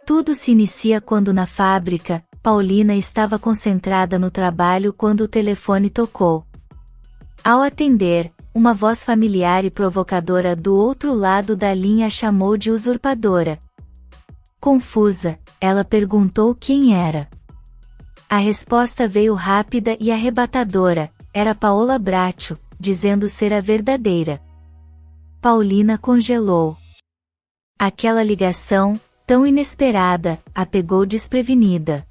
Tudo se inicia quando na fábrica, Paulina estava concentrada no trabalho quando o telefone tocou. Ao atender, uma voz familiar e provocadora do outro lado da linha a chamou de usurpadora. Confusa, ela perguntou quem era. A resposta veio rápida e arrebatadora, era Paola Bracho, dizendo ser a verdadeira. Paulina congelou. Aquela ligação, tão inesperada, a pegou desprevenida.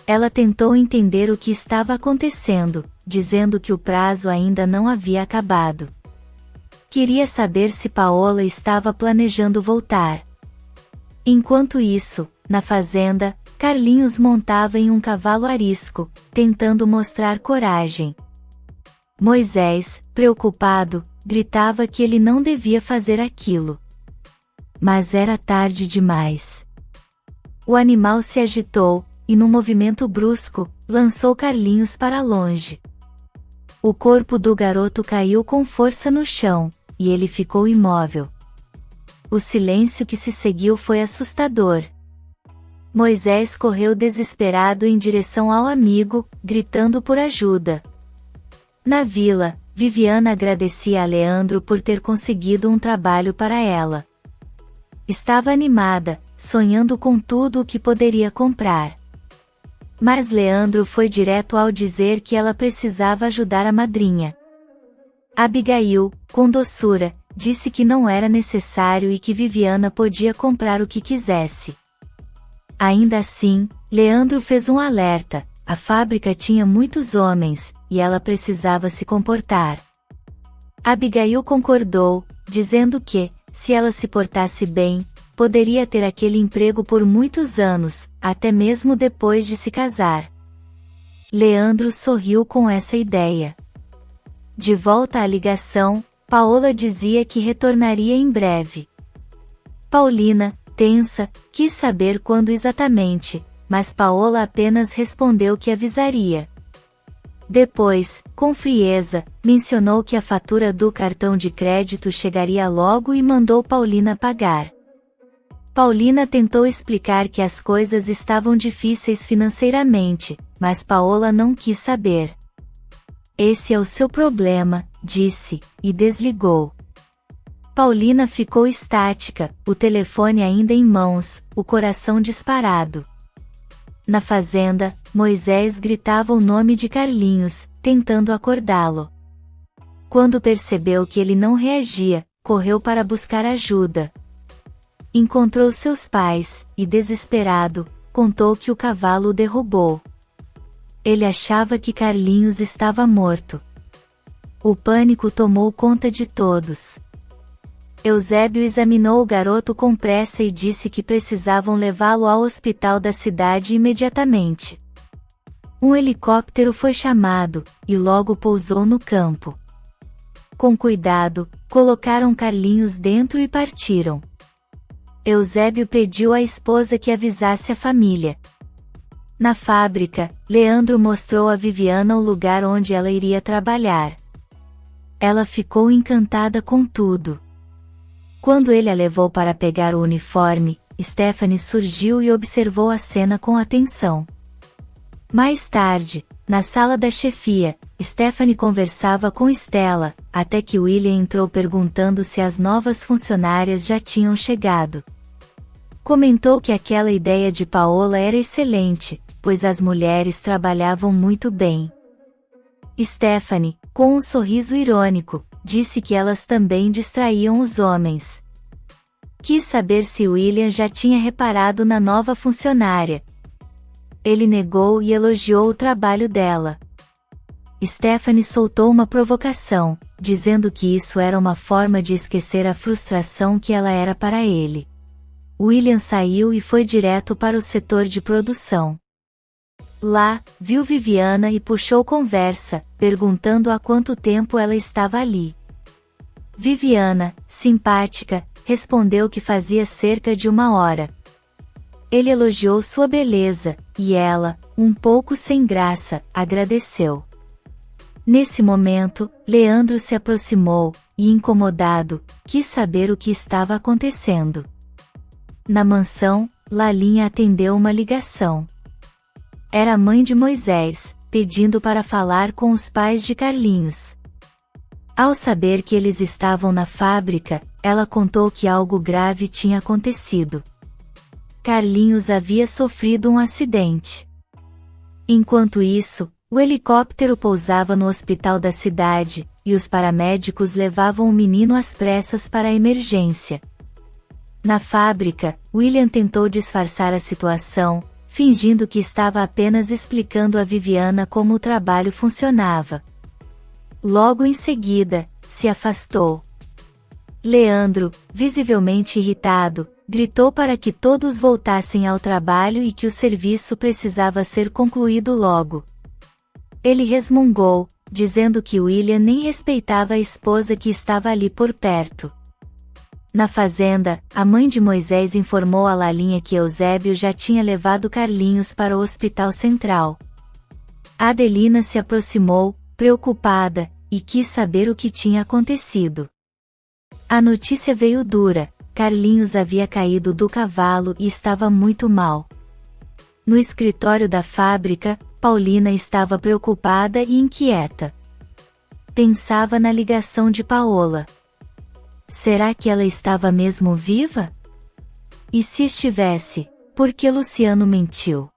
Ela tentou entender o que estava acontecendo, dizendo que o prazo ainda não havia acabado. Queria saber se Paola estava planejando voltar. Enquanto isso, na fazenda, Carlinhos montava em um cavalo arisco, tentando mostrar coragem. Moisés, preocupado, gritava que ele não devia fazer aquilo. Mas era tarde demais. O animal se agitou, e num movimento brusco, lançou Carlinhos para longe. O corpo do garoto caiu com força no chão, e ele ficou imóvel. O silêncio que se seguiu foi assustador. Moisés correu desesperado em direção ao amigo, gritando por ajuda. Na vila, Viviana agradecia a Leandro por ter conseguido um trabalho para ela. Estava animada, sonhando com tudo o que poderia comprar. Mas Leandro foi direto ao dizer que ela precisava ajudar a madrinha. Abigail, com doçura, disse que não era necessário e que Viviana podia comprar o que quisesse. Ainda assim, Leandro fez um alerta: a fábrica tinha muitos homens, e ela precisava se comportar. Abigail concordou, dizendo que, se ela se portasse bem, poderia ter aquele emprego por muitos anos, até mesmo depois de se casar. Leandro sorriu com essa ideia. De volta à ligação, Paola dizia que retornaria em breve. Paulina, tensa, quis saber quando exatamente, mas Paola apenas respondeu que avisaria. Depois, com frieza, mencionou que a fatura do cartão de crédito chegaria logo e mandou Paulina pagar. Paulina tentou explicar que as coisas estavam difíceis financeiramente, mas Paola não quis saber. Esse é o seu problema, disse, e desligou. Paulina ficou estática, o telefone ainda em mãos, o coração disparado. Na fazenda, Moisés gritava o nome de Carlinhos, tentando acordá-lo. Quando percebeu que ele não reagia, correu para buscar ajuda. Encontrou seus pais, e desesperado, contou que o cavalo o derrubou. Ele achava que Carlinhos estava morto. O pânico tomou conta de todos. Eusébio examinou o garoto com pressa e disse que precisavam levá-lo ao hospital da cidade imediatamente. Um helicóptero foi chamado, e logo pousou no campo. Com cuidado, colocaram Carlinhos dentro e partiram. Eusébio pediu à esposa que avisasse a família. Na fábrica, Leandro mostrou a Viviana o lugar onde ela iria trabalhar. Ela ficou encantada com tudo. Quando ele a levou para pegar o uniforme, Stephanie surgiu e observou a cena com atenção. Mais tarde, na sala da chefia, Stephanie conversava com Stella, até que William entrou perguntando se as novas funcionárias já tinham chegado. Comentou que aquela ideia de Paola era excelente, pois as mulheres trabalhavam muito bem. Stephanie, com um sorriso irônico, disse que elas também distraíam os homens. Quis saber se William já tinha reparado na nova funcionária. Ele negou e elogiou o trabalho dela. Stephanie soltou uma provocação, dizendo que isso era uma forma de esquecer a frustração que ela era para ele. William saiu e foi direto para o setor de produção. Lá, viu Viviana e puxou conversa, perguntando há quanto tempo ela estava ali. Viviana, simpática, respondeu que fazia cerca de 1 hora. Ele elogiou sua beleza, e ela, um pouco sem graça, agradeceu. Nesse momento, Leandro se aproximou, e incomodado, quis saber o que estava acontecendo. Na mansão, Lalinha atendeu uma ligação. Era a mãe de Moisés, pedindo para falar com os pais de Carlinhos. Ao saber que eles estavam na fábrica, ela contou que algo grave tinha acontecido. Carlinhos havia sofrido um acidente. Enquanto isso, o helicóptero pousava no hospital da cidade, e os paramédicos levavam o menino às pressas para a emergência. Na fábrica, William tentou disfarçar a situação, fingindo que estava apenas explicando a Viviana como o trabalho funcionava. Logo em seguida, se afastou. Leandro, visivelmente irritado, gritou para que todos voltassem ao trabalho e que o serviço precisava ser concluído logo. Ele resmungou, dizendo que William nem respeitava a esposa que estava ali por perto. Na fazenda, a mãe de Moisés informou a Lalinha que Eusébio já tinha levado Carlinhos para o hospital central. Adelina se aproximou, preocupada, e quis saber o que tinha acontecido. A notícia veio dura: Carlinhos havia caído do cavalo e estava muito mal. No escritório da fábrica, Paulina estava preocupada e inquieta. Pensava na ligação de Paola. Será que ela estava mesmo viva? E se estivesse, por que Luciano mentiu?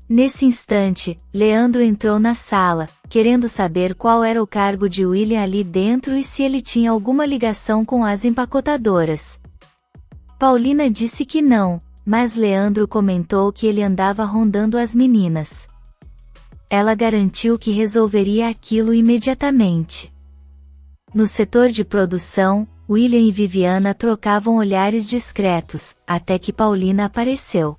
Nesse instante, Leandro entrou na sala, querendo saber qual era o cargo de William ali dentro e se ele tinha alguma ligação com as empacotadoras. Paulina disse que não, mas Leandro comentou que ele andava rondando as meninas. Ela garantiu que resolveria aquilo imediatamente. No setor de produção, William e Viviana trocavam olhares discretos, até que Paulina apareceu.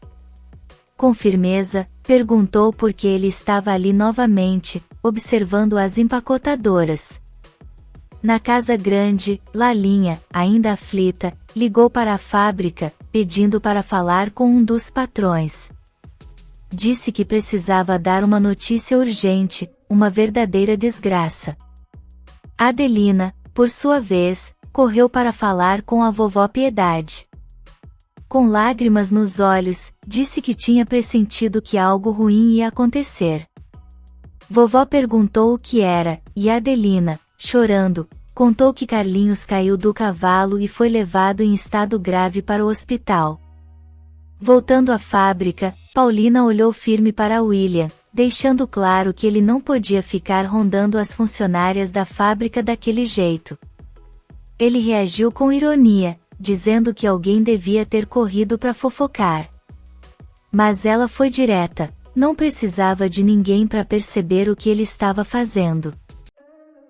Com firmeza, perguntou por que ele estava ali novamente, observando as empacotadoras. Na casa grande, Lalinha, ainda aflita, ligou para a fábrica, pedindo para falar com um dos patrões. Disse que precisava dar uma notícia urgente, uma verdadeira desgraça. Adelina, por sua vez, correu para falar com a vovó Piedade. Com lágrimas nos olhos, disse que tinha pressentido que algo ruim ia acontecer. Vovó perguntou o que era, e Adelina, chorando, contou que Carlinhos caiu do cavalo e foi levado em estado grave para o hospital. Voltando à fábrica, Paulina olhou firme para William, deixando claro que ele não podia ficar rondando as funcionárias da fábrica daquele jeito. Ele reagiu com ironia, dizendo que alguém devia ter corrido para fofocar. Mas ela foi direta, não precisava de ninguém para perceber o que ele estava fazendo.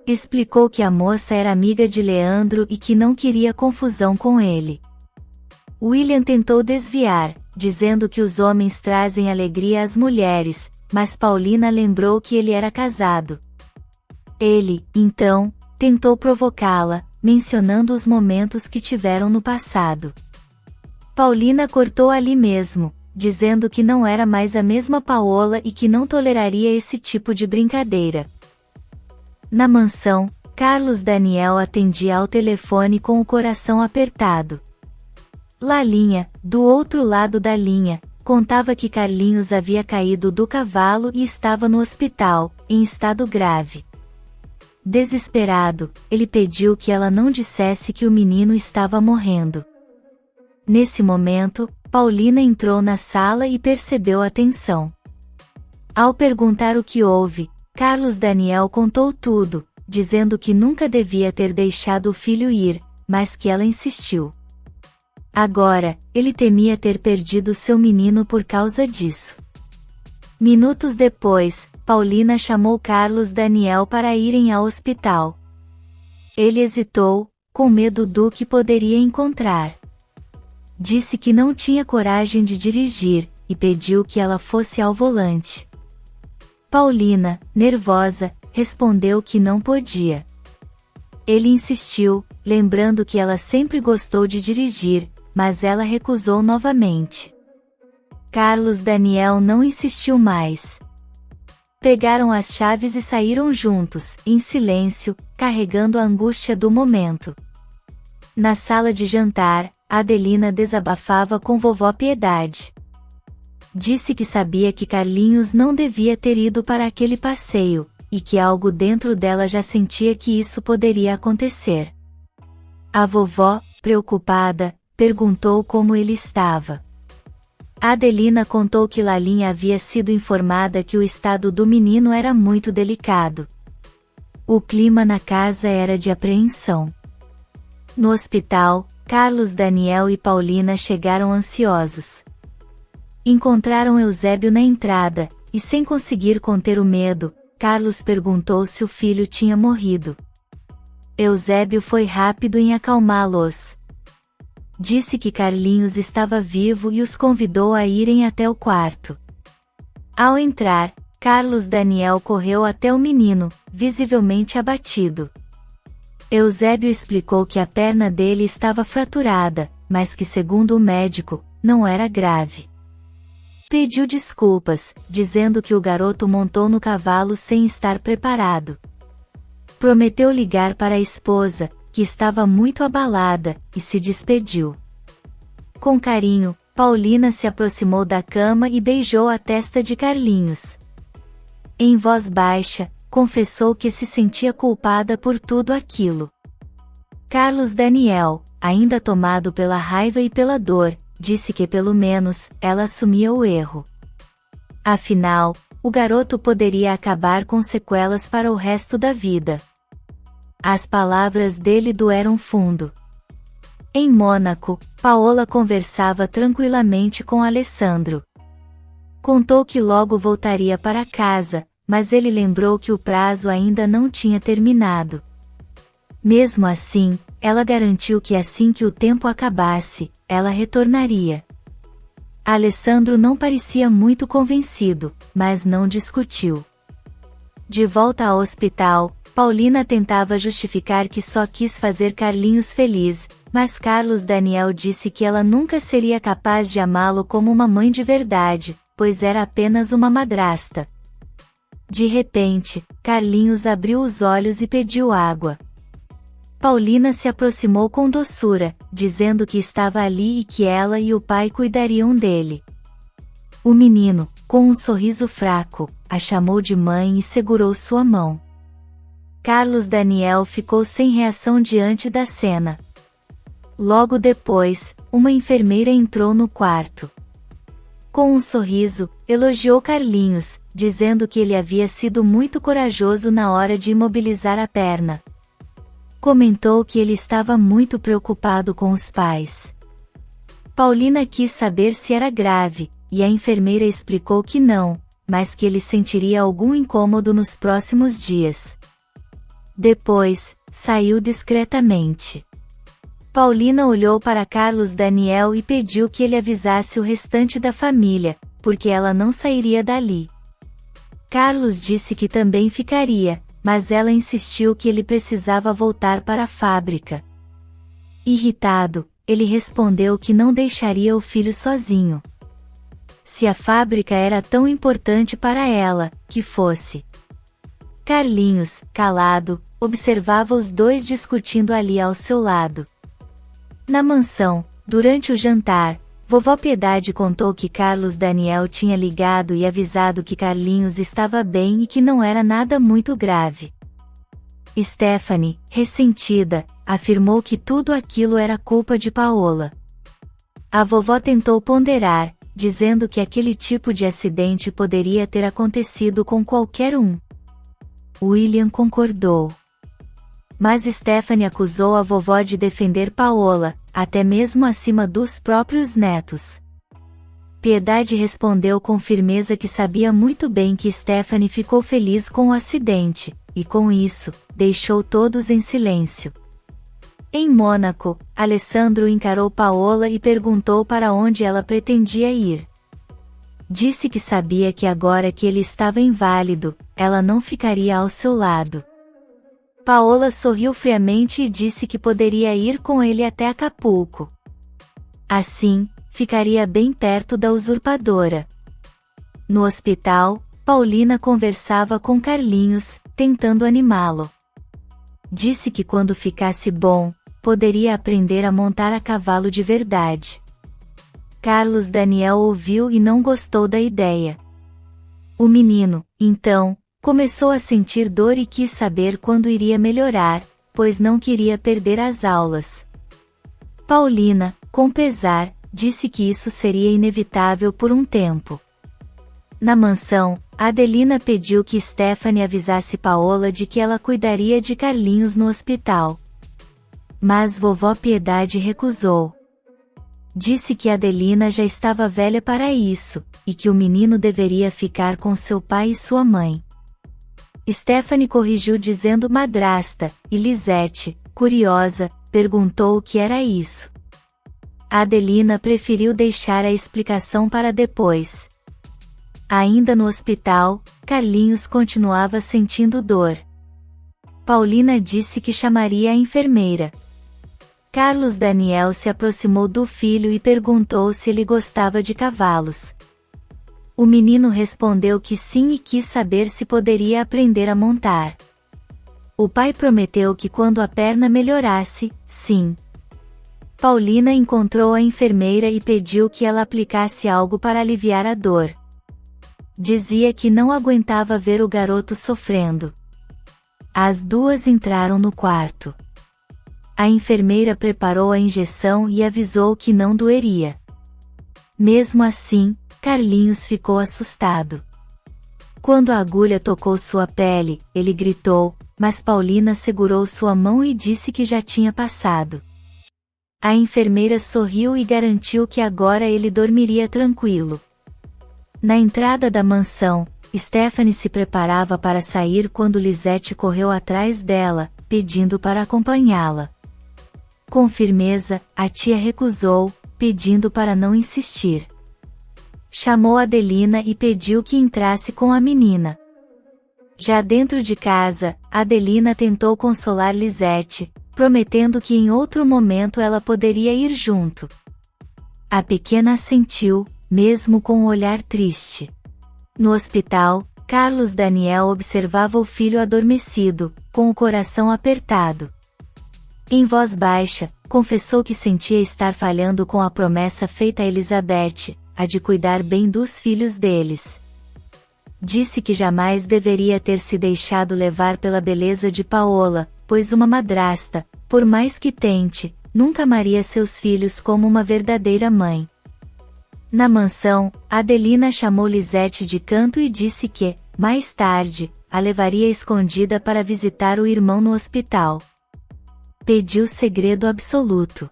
Explicou que a moça era amiga de Leandro e que não queria confusão com ele. William tentou desviar, dizendo que os homens trazem alegria às mulheres, mas Paulina lembrou que ele era casado. Ele, então, tentou provocá-la, mencionando os momentos que tiveram no passado. Paulina cortou ali mesmo, dizendo que não era mais a mesma Paola e que não toleraria esse tipo de brincadeira. Na mansão, Carlos Daniel atendia ao telefone com o coração apertado. Lalinha, do outro lado da linha, contava que Carlinhos havia caído do cavalo e estava no hospital, em estado grave. Desesperado, ele pediu que ela não dissesse que o menino estava morrendo. Nesse momento, Paulina entrou na sala e percebeu a tensão. Ao perguntar o que houve, Carlos Daniel contou tudo, dizendo que nunca devia ter deixado o filho ir, mas que ela insistiu. Agora, ele temia ter perdido seu menino por causa disso. Minutos depois, Paulina chamou Carlos Daniel para irem ao hospital. Ele hesitou, com medo do que poderia encontrar. Disse que não tinha coragem de dirigir, e pediu que ela fosse ao volante. Paulina, nervosa, respondeu que não podia. Ele insistiu, lembrando que ela sempre gostou de dirigir, mas ela recusou novamente. Carlos Daniel não insistiu mais. Pegaram as chaves e saíram juntos, em silêncio, carregando a angústia do momento. Na sala de jantar, Adelina desabafava com vovó Piedade. Disse que sabia que Carlinhos não devia ter ido para aquele passeio, e que algo dentro dela já sentia que isso poderia acontecer. A vovó, preocupada, perguntou como ele estava. Adelina contou que Lalinha havia sido informada que o estado do menino era muito delicado. O clima na casa era de apreensão. No hospital, Carlos, Daniel e Paulina chegaram ansiosos. Encontraram Eusébio na entrada, e sem conseguir conter o medo, Carlos perguntou se o filho tinha morrido. Eusébio foi rápido em acalmá-los. Disse que Carlinhos estava vivo e os convidou a irem até o quarto. Ao entrar, Carlos Daniel correu até o menino, visivelmente abatido. Eusébio explicou que a perna dele estava fraturada, mas que, segundo o médico, não era grave. Pediu desculpas, dizendo que o garoto montou no cavalo sem estar preparado. Prometeu ligar para a esposa, que estava muito abalada, e se despediu. Com carinho, Paulina se aproximou da cama e beijou a testa de Carlinhos. Em voz baixa, confessou que se sentia culpada por tudo aquilo. Carlos Daniel, ainda tomado pela raiva e pela dor, disse que pelo menos ela assumia o erro. Afinal, o garoto poderia acabar com sequelas para o resto da vida. As palavras dele doeram fundo. Em Mônaco, Paola conversava tranquilamente com Alessandro. Contou que logo voltaria para casa, mas ele lembrou que o prazo ainda não tinha terminado. Mesmo assim, ela garantiu que assim que o tempo acabasse, ela retornaria. Alessandro não parecia muito convencido, mas não discutiu. De volta ao hospital, Paulina tentava justificar que só quis fazer Carlinhos feliz, mas Carlos Daniel disse que ela nunca seria capaz de amá-lo como uma mãe de verdade, pois era apenas uma madrasta. De repente, Carlinhos abriu os olhos e pediu água. Paulina se aproximou com doçura, dizendo que estava ali e que ela e o pai cuidariam dele. O menino, com um sorriso fraco, a chamou de mãe e segurou sua mão. Carlos Daniel ficou sem reação diante da cena. Logo depois, uma enfermeira entrou no quarto. Com um sorriso, elogiou Carlinhos, dizendo que ele havia sido muito corajoso na hora de imobilizar a perna. Comentou que ele estava muito preocupado com os pais. Paulina quis saber se era grave, e a enfermeira explicou que não, mas que ele sentiria algum incômodo nos próximos dias. Depois, saiu discretamente. Paulina olhou para Carlos Daniel e pediu que ele avisasse o restante da família, porque ela não sairia dali. Carlos disse que também ficaria, mas ela insistiu que ele precisava voltar para a fábrica. Irritado, ele respondeu que não deixaria o filho sozinho. Se a fábrica era tão importante para ela, que fosse. Carlinhos, calado, observava os dois discutindo ali ao seu lado. Na mansão, durante o jantar, vovó Piedade contou que Carlos Daniel tinha ligado e avisado que Carlinhos estava bem e que não era nada muito grave. Stephanie, ressentida, afirmou que tudo aquilo era culpa de Paola. A vovó tentou ponderar, dizendo que aquele tipo de acidente poderia ter acontecido com qualquer um. William concordou. Mas Stephanie acusou a vovó de defender Paola, até mesmo acima dos próprios netos. Piedade respondeu com firmeza que sabia muito bem que Stephanie ficou feliz com o acidente, e com isso, deixou todos em silêncio. Em Mônaco, Alessandro encarou Paola e perguntou para onde ela pretendia ir. Disse que sabia que agora que ele estava inválido, ela não ficaria ao seu lado. Paola sorriu friamente e disse que poderia ir com ele até Acapulco. Assim, ficaria bem perto da usurpadora. No hospital, Paulina conversava com Carlinhos, tentando animá-lo. Disse que quando ficasse bom, poderia aprender a montar a cavalo de verdade. Carlos Daniel ouviu e não gostou da ideia. O menino, então, começou a sentir dor e quis saber quando iria melhorar, pois não queria perder as aulas. Paulina, com pesar, disse que isso seria inevitável por um tempo. Na mansão, Adelina pediu que Stephanie avisasse Paola de que ela cuidaria de Carlinhos no hospital. Mas vovó Piedade recusou. Disse que Adelina já estava velha para isso, e que o menino deveria ficar com seu pai e sua mãe. Stephanie corrigiu dizendo madrasta, e Lisete, curiosa, perguntou o que era isso. Adelina preferiu deixar a explicação para depois. Ainda no hospital, Carlinhos continuava sentindo dor. Paulina disse que chamaria a enfermeira. Carlos Daniel se aproximou do filho e perguntou se ele gostava de cavalos. O menino respondeu que sim e quis saber se poderia aprender a montar. O pai prometeu que quando a perna melhorasse, sim. Paulina encontrou a enfermeira e pediu que ela aplicasse algo para aliviar a dor. Dizia que não aguentava ver o garoto sofrendo. As duas entraram no quarto. A enfermeira preparou a injeção e avisou que não doeria. Mesmo assim, Carlinhos ficou assustado. Quando a agulha tocou sua pele, ele gritou, mas Paulina segurou sua mão e disse que já tinha passado. A enfermeira sorriu e garantiu que agora ele dormiria tranquilo. Na entrada da mansão, Stephanie se preparava para sair quando Lisete correu atrás dela, pedindo para acompanhá-la. Com firmeza, a tia recusou, pedindo para não insistir. Chamou Adelina e pediu que entrasse com a menina. Já dentro de casa, Adelina tentou consolar Lisete, prometendo que em outro momento ela poderia ir junto. A pequena assentiu, mesmo com um olhar triste. No hospital, Carlos Daniel observava o filho adormecido, com o coração apertado. Em voz baixa, confessou que sentia estar falhando com a promessa feita a Elizabeth, a de cuidar bem dos filhos deles. Disse que jamais deveria ter se deixado levar pela beleza de Paola, pois uma madrasta, por mais que tente, nunca amaria seus filhos como uma verdadeira mãe. Na mansão, Adelina chamou Lisete de canto e disse que, mais tarde, a levaria escondida para visitar o irmão no hospital. Pediu segredo absoluto.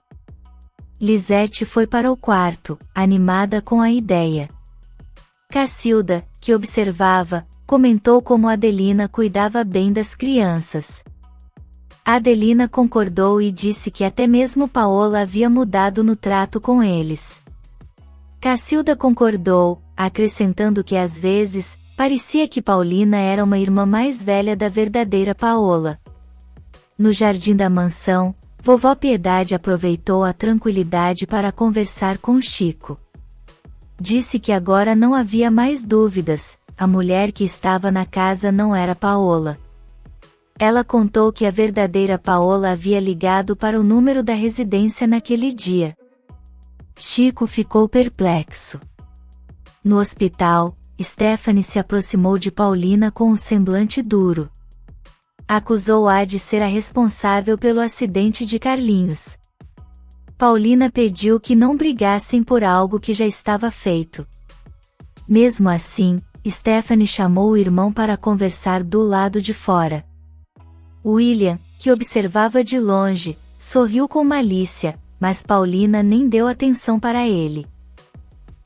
Lisete foi para o quarto, animada com a ideia. Cacilda, que observava, comentou como Adelina cuidava bem das crianças. Adelina concordou e disse que até mesmo Paola havia mudado no trato com eles. Cacilda concordou, acrescentando que às vezes, parecia que Paulina era uma irmã mais velha da verdadeira Paola. No jardim da mansão, vovó Piedade aproveitou a tranquilidade para conversar com Chico. Disse que agora não havia mais dúvidas, a mulher que estava na casa não era Paola. Ela contou que a verdadeira Paola havia ligado para o número da residência naquele dia. Chico ficou perplexo. No hospital, Stephanie se aproximou de Paulina com um semblante duro. Acusou-a de ser a responsável pelo acidente de Carlinhos. Paulina pediu que não brigassem por algo que já estava feito. Mesmo assim, Stephanie chamou o irmão para conversar do lado de fora. William, que observava de longe, sorriu com malícia, mas Paulina nem deu atenção para ele.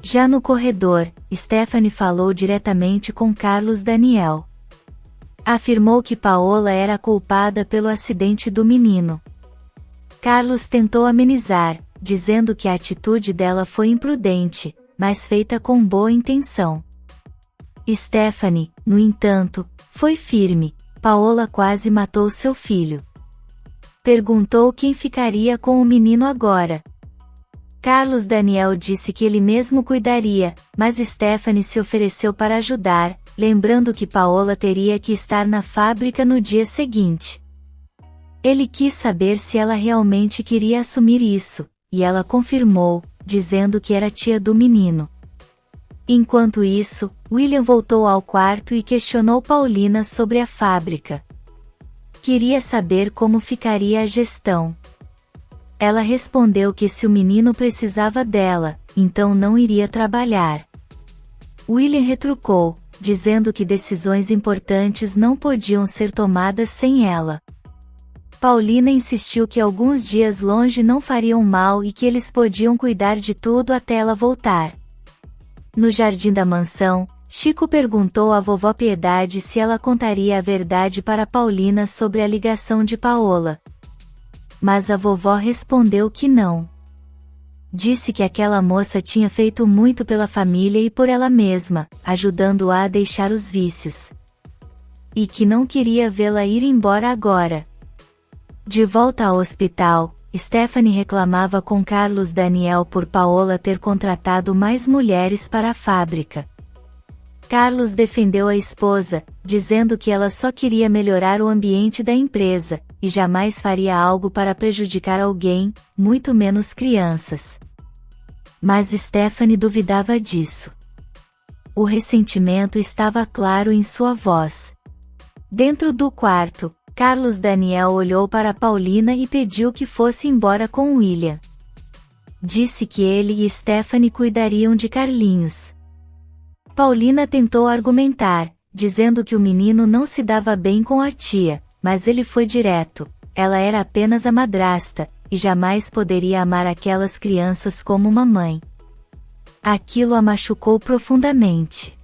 Já no corredor, Stephanie falou diretamente com Carlos Daniel. Afirmou que Paola era a culpada pelo acidente do menino. Carlos tentou amenizar, dizendo que a atitude dela foi imprudente, mas feita com boa intenção. Stephanie, no entanto, foi firme. Paola quase matou seu filho. Perguntou quem ficaria com o menino agora. Carlos Daniel disse que ele mesmo cuidaria, mas Stephanie se ofereceu para ajudar, lembrando que Paola teria que estar na fábrica no dia seguinte. Ele quis saber se ela realmente queria assumir isso, e ela confirmou, dizendo que era tia do menino. Enquanto isso, William voltou ao quarto e questionou Paulina sobre a fábrica. Queria saber como ficaria a gestão. Ela respondeu que se o menino precisava dela, então não iria trabalhar. William retrucou, dizendo que decisões importantes não podiam ser tomadas sem ela. Paulina insistiu que alguns dias longe não fariam mal e que eles podiam cuidar de tudo até ela voltar. No jardim da mansão, Chico perguntou à vovó Piedade se ela contaria a verdade para Paulina sobre a ligação de Paola. Mas a vovó respondeu que não. Disse que aquela moça tinha feito muito pela família e por ela mesma, ajudando-a a deixar os vícios. E que não queria vê-la ir embora agora. De volta ao hospital, Stephanie reclamava com Carlos Daniel por Paola ter contratado mais mulheres para a fábrica. Carlos defendeu a esposa, dizendo que ela só queria melhorar o ambiente da empresa, e jamais faria algo para prejudicar alguém, muito menos crianças. Mas Stephanie duvidava disso. O ressentimento estava claro em sua voz. Dentro do quarto, Carlos Daniel olhou para Paulina e pediu que fosse embora com William. Disse que ele e Stephanie cuidariam de Carlinhos. Paulina tentou argumentar, dizendo que o menino não se dava bem com a tia, mas ele foi direto. Ela era apenas a madrasta, e jamais poderia amar aquelas crianças como uma mãe. Aquilo a machucou profundamente.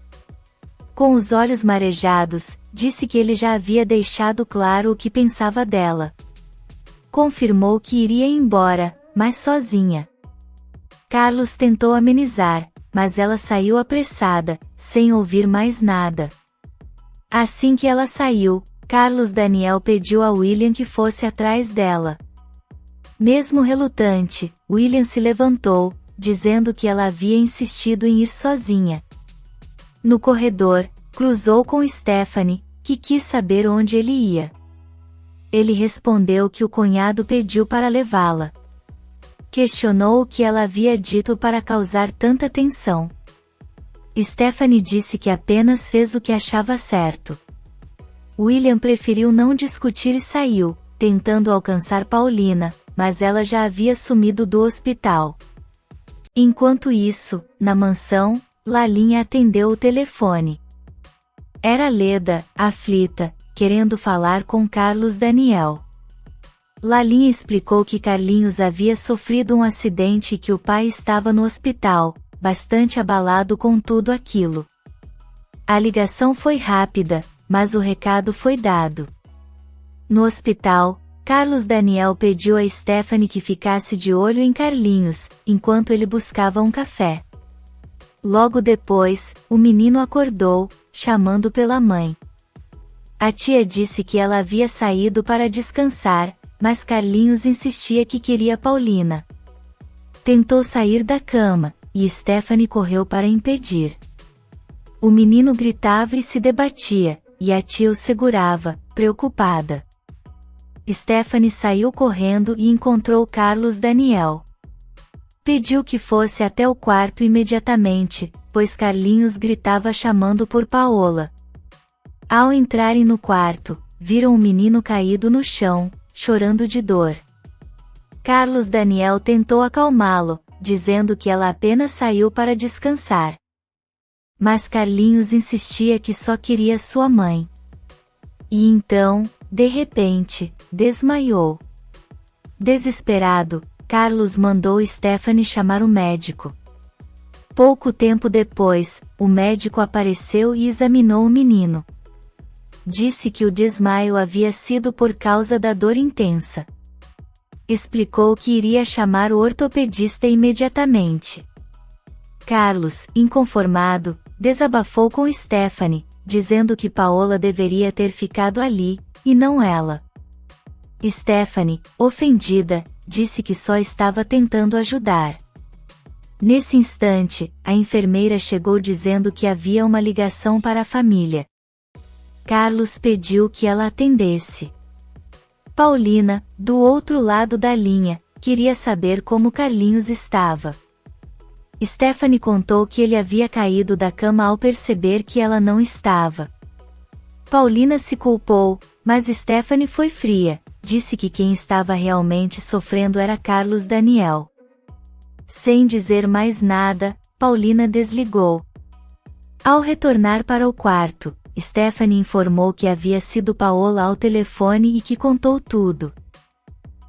Com os olhos marejados, disse que ele já havia deixado claro o que pensava dela. Confirmou que iria embora, mas sozinha. Carlos tentou amenizar, mas ela saiu apressada, sem ouvir mais nada. Assim que ela saiu, Carlos Daniel pediu a William que fosse atrás dela. Mesmo relutante, William se levantou, dizendo que ela havia insistido em ir sozinha. No corredor, cruzou com Stephanie, que quis saber onde ele ia. Ele respondeu que o cunhado pediu para levá-la. Questionou o que ela havia dito para causar tanta tensão. Stephanie disse que apenas fez o que achava certo. William preferiu não discutir e saiu, tentando alcançar Paulina, mas ela já havia sumido do hospital. Enquanto isso, na mansão, Lalinha atendeu o telefone. Era Leda, aflita, querendo falar com Carlos Daniel. Lalinha explicou que Carlinhos havia sofrido um acidente e que o pai estava no hospital, bastante abalado com tudo aquilo. A ligação foi rápida, mas o recado foi dado. No hospital, Carlos Daniel pediu a Stephanie que ficasse de olho em Carlinhos, enquanto ele buscava um café. Logo depois, o menino acordou, chamando pela mãe. A tia disse que ela havia saído para descansar, mas Carlinhos insistia que queria Paulina. Tentou sair da cama, e Stephanie correu para impedir. O menino gritava e se debatia, e a tia o segurava, preocupada. Stephanie saiu correndo e encontrou Carlos Daniel. Pediu que fosse até o quarto imediatamente, pois Carlinhos gritava chamando por Paola. Ao entrarem no quarto, viram o menino caído no chão, chorando de dor. Carlos Daniel tentou acalmá-lo, dizendo que ela apenas saiu para descansar. Mas Carlinhos insistia que só queria sua mãe. E então, de repente, desmaiou. Desesperado, Carlos mandou Stephanie chamar o médico. Pouco tempo depois, o médico apareceu e examinou o menino. Disse que o desmaio havia sido por causa da dor intensa. Explicou que iria chamar o ortopedista imediatamente. Carlos, inconformado, desabafou com Stephanie, dizendo que Paola deveria ter ficado ali, e não ela. Stephanie, ofendida, disse que só estava tentando ajudar. Nesse instante, a enfermeira chegou dizendo que havia uma ligação para a família. Carlos pediu que ela atendesse. Paulina, do outro lado da linha, queria saber como Carlinhos estava. Stephanie contou que ele havia caído da cama ao perceber que ela não estava. Paulina se culpou, mas Stephanie foi fria, disse que quem estava realmente sofrendo era Carlos Daniel. Sem dizer mais nada, Paulina desligou. Ao retornar para o quarto, Stephanie informou que havia sido Paola ao telefone e que contou tudo.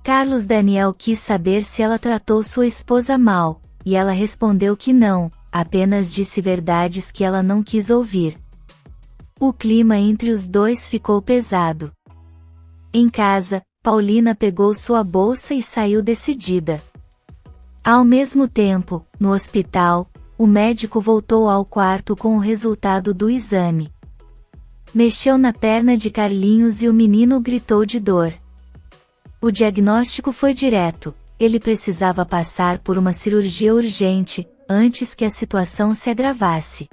Carlos Daniel quis saber se ela tratou sua esposa mal, e ela respondeu que não, apenas disse verdades que ela não quis ouvir. O clima entre os dois ficou pesado. Em casa, Paulina pegou sua bolsa e saiu decidida. Ao mesmo tempo, no hospital, o médico voltou ao quarto com o resultado do exame. Mexeu na perna de Carlinhos e o menino gritou de dor. O diagnóstico foi direto: ele precisava passar por uma cirurgia urgente, antes que a situação se agravasse.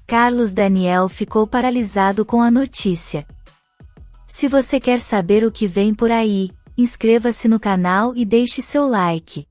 Carlos Daniel ficou paralisado com a notícia. Se você quer saber o que vem por aí, inscreva-se no canal e deixe seu like.